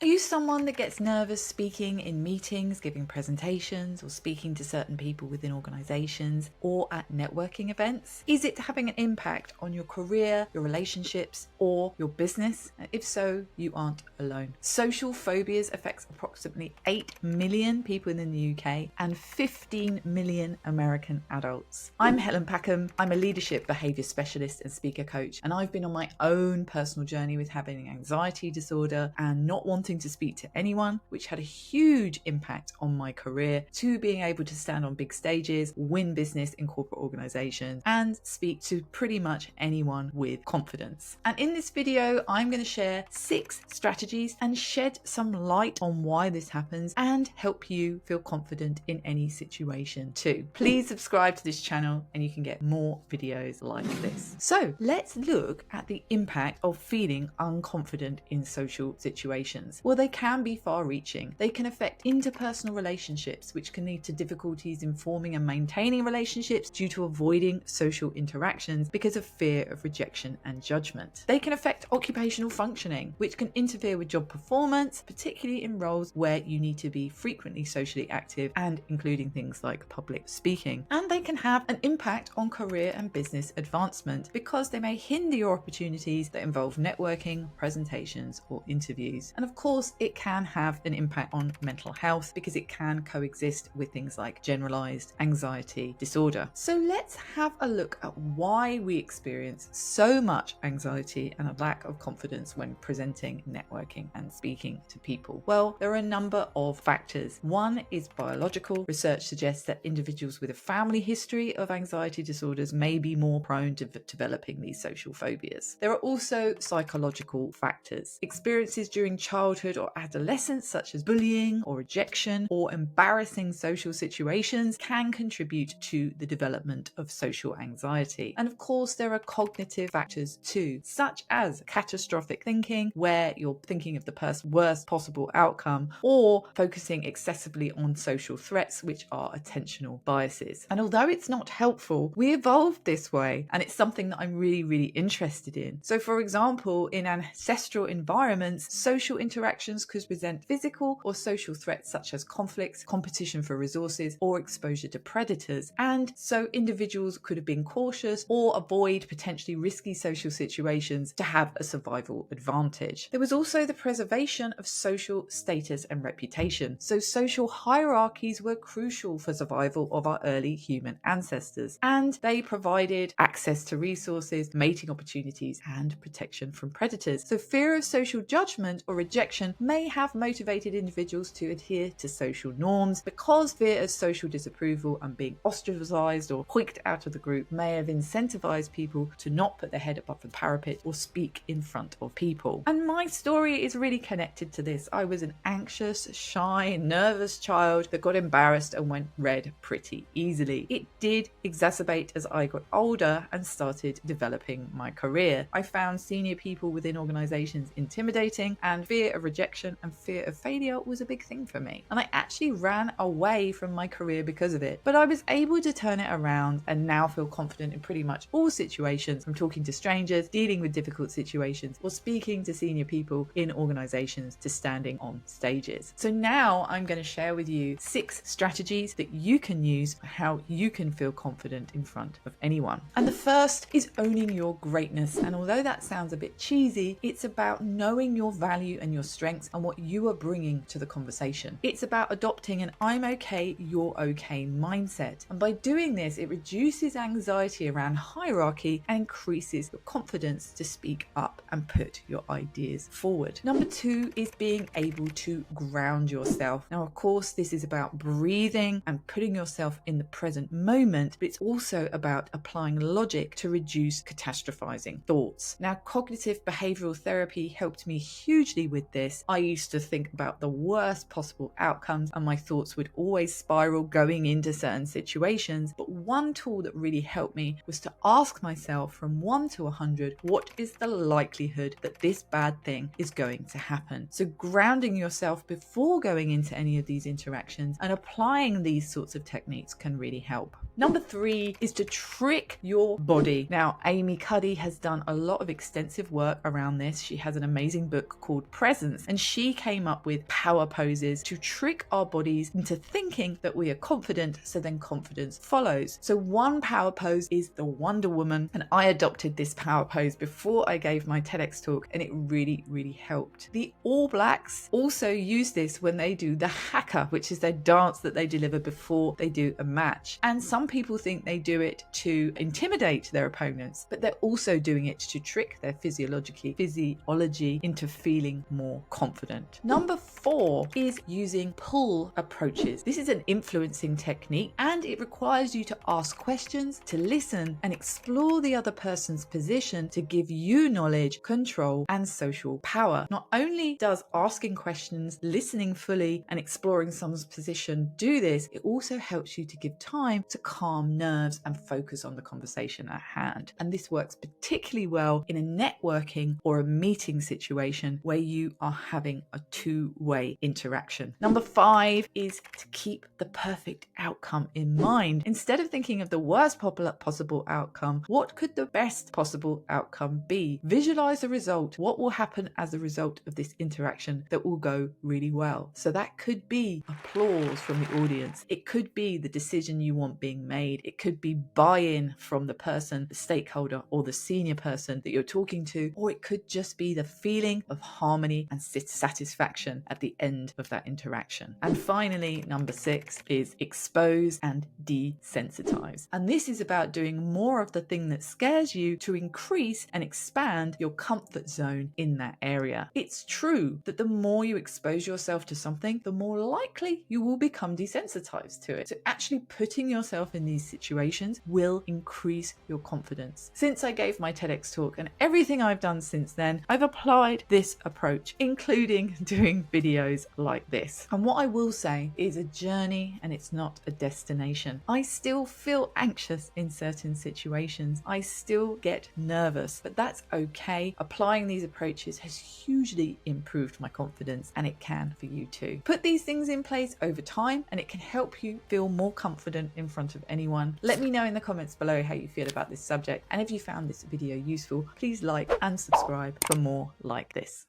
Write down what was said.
Are you someone that gets nervous speaking in meetings, giving presentations, or speaking to certain people within organizations or at networking events? Is it having an impact on your career, your relationships, or your business? And if so, you aren't alone. Social phobias affects approximately 8 million people in the UK and 15 million American adults. I'm Helen Packham. I'm a leadership behavior specialist and speaker coach, and I've been on my own personal journey with having an anxiety disorder and not wanting to speak to anyone, which had a huge impact on my career, to being able to stand on big stages, win business in corporate organizations, and speak to pretty much anyone with confidence. And in this video, I'm going to share 6 strategies and shed some light on why this happens and help you feel confident in any situation too. Please subscribe to this channel and you can get more videos like this. So let's look at the impact of feeling unconfident in social situations. Well, they can be far-reaching. They can affect interpersonal relationships, which can lead to difficulties in forming and maintaining relationships due to avoiding social interactions because of fear of rejection and judgment. They can affect occupational functioning, which can interfere with job performance, particularly in roles where you need to be frequently socially active and including things like public speaking. And they can have an impact on career and business advancement because they may hinder your opportunities that involve networking, presentations, or interviews. And of course, it can have an impact on mental health because it can coexist with things like generalized anxiety disorder. So let's have a look at why we experience so much anxiety and a lack of confidence when presenting, networking, and speaking to people. Well, there are a number of factors. One is biological. Research suggests that individuals with a family history of anxiety disorders may be more prone to developing these social phobias. There are also psychological factors. Experiences during childhood or adolescence, such as bullying or rejection or embarrassing social situations, can contribute to the development of social anxiety. And of course, there are cognitive factors too, such as catastrophic thinking, where you're thinking of the worst possible outcome, or focusing excessively on social threats, which are attentional biases. And although it's not helpful, we evolved this way, and it's something that I'm really interested in. So for example, in ancestral environments, social interactions could present physical or social threats such as conflicts, competition for resources, or exposure to predators. And so individuals could have been cautious or avoid potentially risky social situations to have a survival advantage. There was also the preservation of social status and reputation. So social hierarchies were crucial for survival of our early human ancestors, and they provided access to resources, mating opportunities, and protection from predators. So fear of social judgment or rejection may have motivated individuals to adhere to social norms, because fear of social disapproval and being ostracized or hoiked out of the group may have incentivized people to not put their head above the parapet or speak in front of people. And my story is really connected to this. I was an anxious, shy, nervous child that got embarrassed and went red pretty easily. It did exacerbate as I got older and started developing my career. I found senior people within organizations intimidating, and fear of rejection and fear of failure was a big thing for me. And I actually ran away from my career because of it. But I was able to turn it around and now feel confident in pretty much all situations, from talking to strangers, dealing with difficult situations, or speaking to senior people in organizations, to standing on stages. So now I'm going to share with you 6 strategies that you can use for how you can feel confident in front of anyone. And the first is owning your greatness. And although that sounds a bit cheesy, it's about knowing your value and your strengths and what you are bringing to the conversation. It's about adopting an I'm okay, you're okay mindset. And by doing this, it reduces anxiety around hierarchy and increases your confidence to speak up and put your ideas forward. Number 2 is being able to ground yourself. Now, of course, this is about breathing and putting yourself in the present moment, but it's also about applying logic to reduce catastrophizing thoughts. Now, cognitive behavioral therapy helped me hugely with this. I used to think about the worst possible outcomes and my thoughts would always spiral going into certain situations. But one tool that really helped me was to ask myself from 1 to 100, what is the likelihood that this bad thing is going to happen? So grounding yourself before going into any of these interactions and applying these sorts of techniques can really help. Number 3 is to trick your body. Now, Amy Cuddy has done a lot of extensive work around this. She has an amazing book called Presence, and she came up with power poses to trick our bodies into thinking that we are confident, so then confidence follows. So one power pose is the Wonder Woman, and I adopted this power pose before I gave my TEDx talk, and it really helped. The All Blacks also use this when they do the haka, which is their dance that they deliver before they do a match. And some people think they do it to intimidate their opponents, but they're also doing it to trick their physiology into feeling more confident. Number 4 is using pull approaches. This is an influencing technique, and it requires you to ask questions, to listen and explore the other person's position to give you knowledge, control and social power. Not only does asking questions, listening fully and exploring someone's position do this, it also helps you to give time to calm nerves and focus on the conversation at hand. And this works particularly well in a networking or a meeting situation where you are having a two-way interaction. Number 5 is to keep the perfect outcome in mind. Instead of thinking of the worst possible outcome, what could the best possible outcome be? Visualize the result. What will happen as a result of this interaction that will go really well? So that could be applause from the audience. It could be the decision you want being made. It could be buy-in from the person, the stakeholder or the senior person that you're talking to, or it could just be the feeling of harmony and satisfaction at the end of that interaction. And finally, number 6 is expose and desensitize. And this is about doing more of the thing that scares you to increase and expand your comfort zone in that area. It's true that the more you expose yourself to something, the more likely you will become desensitized to it. So actually putting yourself in these situations will increase your confidence. Since I gave my TEDx talk and everything I've done since then, I've applied this approach, including doing videos like this. And what I will say is a journey and it's not a destination. I still feel anxious in certain situations. I still get nervous, but that's okay. Applying these approaches has hugely improved my confidence, and it can for you too. Put these things in place over time and it can help you feel more confident in front of anyone. Let me know in the comments below how you feel about this subject, and if you found this video useful, please like and subscribe for more like this.